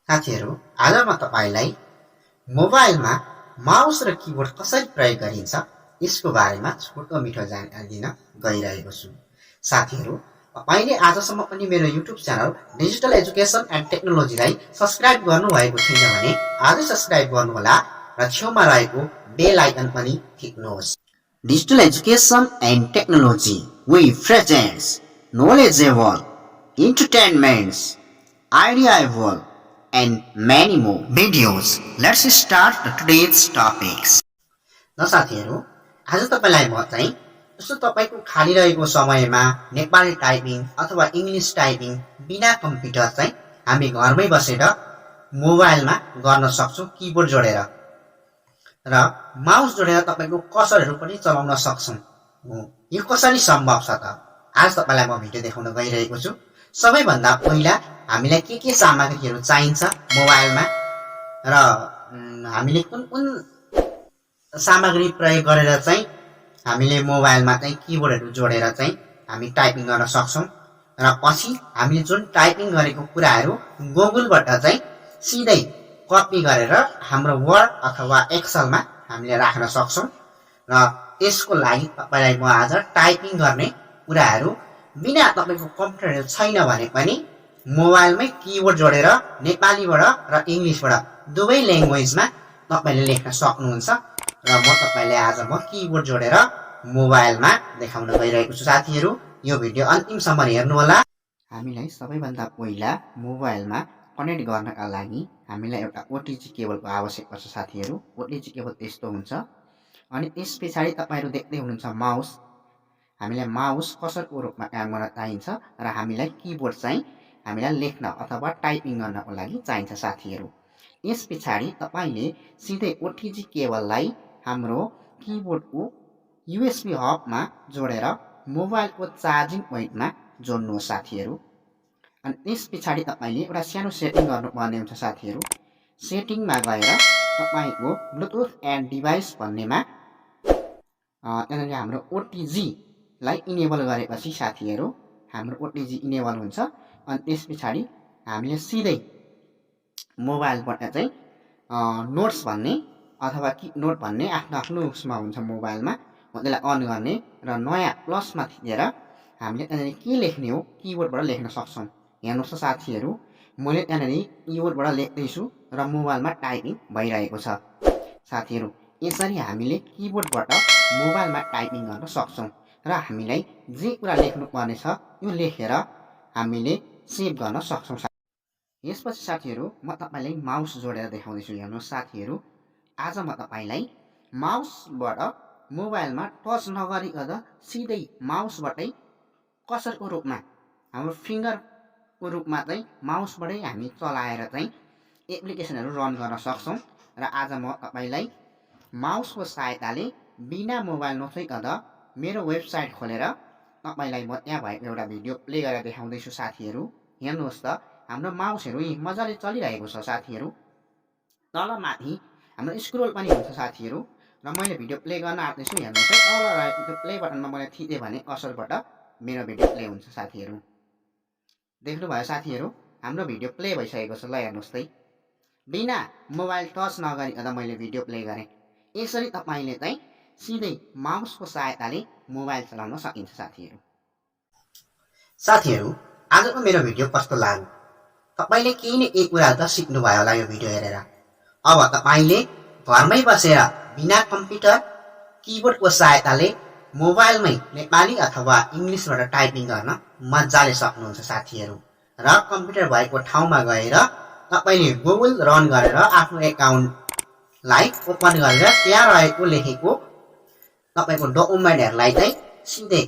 साथीहरु आज म तपाईलाई मोबाइलमा माउस र किबोर्ड कसरी प्रयोग गरिन्छ यसको बारेमा छोटो मिठो जानकारी दिन गइरहेको छु। साथीहरु तपाईले आजसम्म पनि मेरो YouTube channel digital education and टेक्नोलोजीलाई सब्स्क्राइब गर्नुभएको छैन भने आजै सब्स्क्राइब गर्नुहोला र छेउमा रहेको बेल आइकन पनि थिच्नुहोस्। Digital education and technology we presents knowledgeable, entertainments, ideable, and many more videos. Let's start today's topics. न साथीहरु आज तपाईलाई म चाहिँ जस्तो तपाईको खाली रहेको समयमा नेपाली टाइपिङ अथवा इंग्लिश टाइपिङ बिना कम्प्युटर चाहिँ हामी घरमै बसेर मोबाइलमा गर्न सक्छौं किबोर्ड जोडेर र माउस जोडेर तपाईको कर्सरहरु पनि चलाउन सक्छौं। यो कसरी सम्भव छ त आज तपाईलाई म भिडियो देखाउन गइरहेको छु। सबैभन्दा पहिला हामीलाई के सामग्रीहरु चाहिन्छ मोबाइलमा र हामीले कुन सामग्री प्रयोग गरेर चाहिँ हामीले मोबाइलमा चाहिँ किबोर्डहरु जोडेर चाहिँ हामी टाइपिङ गर्न सक्छौं र पछि हामीले जुन टाइपिङ गरेको कुराहरु गुगलबाट चाहिँ सिधै कपी गरेर हाम्रो वर्ड अथवा एक्सेलमा हामीले राख्न सक्छौं र यसको लागि तपाईलाई म आज टाइपिङ गर्ने कुराहरु बिना तपाईको कम्प्युटर छैन भने पनि मोबाइलमै किबोर्ड जोडेर नेपालीबाट र इंग्लिशबाट दुवै ल्याङ्ग्वेजमा तपाईले लेख्न सक्नुहुन्छ र म तपाईलाई आज किबोर्ड जोडेर मोबाइलमा देखाउन गइरहेको छु। साथीहरु यो भिडियो अन्तिमसम्म हेर्नु होला। हामीलाई सबैभन्दा पहिला मोबाइलमा कनेक्ट गर्नका लागि हामीलाई एउटा ओटीजी केबलको आवश्यक पर्छ। साथीहरु ओटीजी केबल यस्तो हुन्छ अनि त्यसपछि तपाईहरु देख्दै हुनुहुन्छ माउस। हामीलाई माउस कसरको रूपमा काम गर्न चाहिन्छ र हामीलाई किबोर्ड चाहिँ हामीलाई लेख्न अथवा टाइपिङ गर्नको लागि चाहिन्छ। साथीहरु यसपछि तपाईले सिधै ओटीजी केबललाई हाम्रो किबोर्डको यूएसबी हबमा जोडेर मोबाइलको चार्जिङ पोइन्टमा जोड्नुहोस्। साथीहरु अनि त्यसपछि तपाईले एउटा सानो सेटिङ गर्नुपर्ने हुन्छ। साथीहरु सेटिङमा गएर तपाईको ब्लुटुथ एन्ड डिभाइस भन्नेमा हाम्रो ओटीजी लाई इनेबल गरेपछि साथीहरु हाम्रो ओटीजी इनेबल हुन्छ अनि त्यसपछि हामीले सिधै मोबाइलबाट चाहिँ नोट्स भन्ने अथवा की नोट भन्ने आफ्नो उसमा हुन्छ मोबाइलमा त्यसलाई अन गर्ने र नयाँ प्लसमा थिचेर हामीले त्यहाँनेरि के लेख्ने हो किबोर्डबाट लेख्न सक्छौं। हेर्नुस् साथीहरु मैले त्यहाँनेरि किबोर्डबाट लेख्दै छु र मोबाइलमा टाइपिङ भइरहेको छ। साथीहरु यसरी हामीले किबोर्डबाट मोबाइलमा टाइपिङ गर्न सक्छौं र हामीलाई जे कुरा लेख्नु पर्ने छ यो लेखेर हामीले सेभ गर्न सक्छौं। यसपछि साथीहरु म तपाईलाई माउस जोडेर देखाउँदै छु। हेर्नुस् साथीहरु आज म तपाईलाई माउसबाट मोबाइलमा टच नगरिकन सिधै माउसबाटै कर्सरको रूपमा हाम्रो फिंगरको रूपमा चाहिँ माउसबाटै हामी चलाएर चाहिँ एप्लिकेसनहरु रन गर्न सक्छौं र आज म तपाईलाई माउसको सहायताले बिना मोबाइल नछोइकन मेरो वेबसाइट खोलेर तपाईलाई म त्यहाँ भएको एउटा भिडियो प्ले गरेर देखाउँदै छु। साथीहरु हेर्नुहोस् त हाम्रो माउसहरु मजाले चलिरहेको छ। साथीहरु तल माथि हाम्रो स्क्रोल पनि हुन्छ। साथीहरु र मैले भिडियो प्ले गर्न आँट्दै छु। हेर्नुहोस् है तल रहेको प्ले बटनमा मैले थिचे भने कर्सरबाट मेरो भिडियो प्ले हुन्छ। साथीहरु देख्नु भयो साथीहरु हाम्रो भिडियो प्ले भइसकेको छ। ल हेर्नुहोस् त बिना मोबाइल टच नगरिकन मैले भिडियो प्ले गरे। यसरी तपाईले चाहिँ सिधै माउसको सहायताले मोबाइल चलाउन सकिन्छ। साथीहरु आजको मेरो भिडियो कस्तो लाग्यो तपाईले केही न केही कुरा त सिक्नु भयो होला यो भिडियो हेरेर। अब तपाईले घरमै बसेर बिना कम्प्युटर किबोर्डको सहायताले मोबाइलमै नेपाली अथवा इंग्लिशबाट टाइपिङ गर्न मजाले सक्नुहुन्छ। साथीहरु र कम्प्युटर भएको ठाउँमा गएर तपाईले गुगल रन गरेर आफ्नो एकाउन्टलाई ओपन गरेर त्यहाँ रहेको लेखेको तपाईको डकुमेन्टहरुलाई चाहिँ सिधै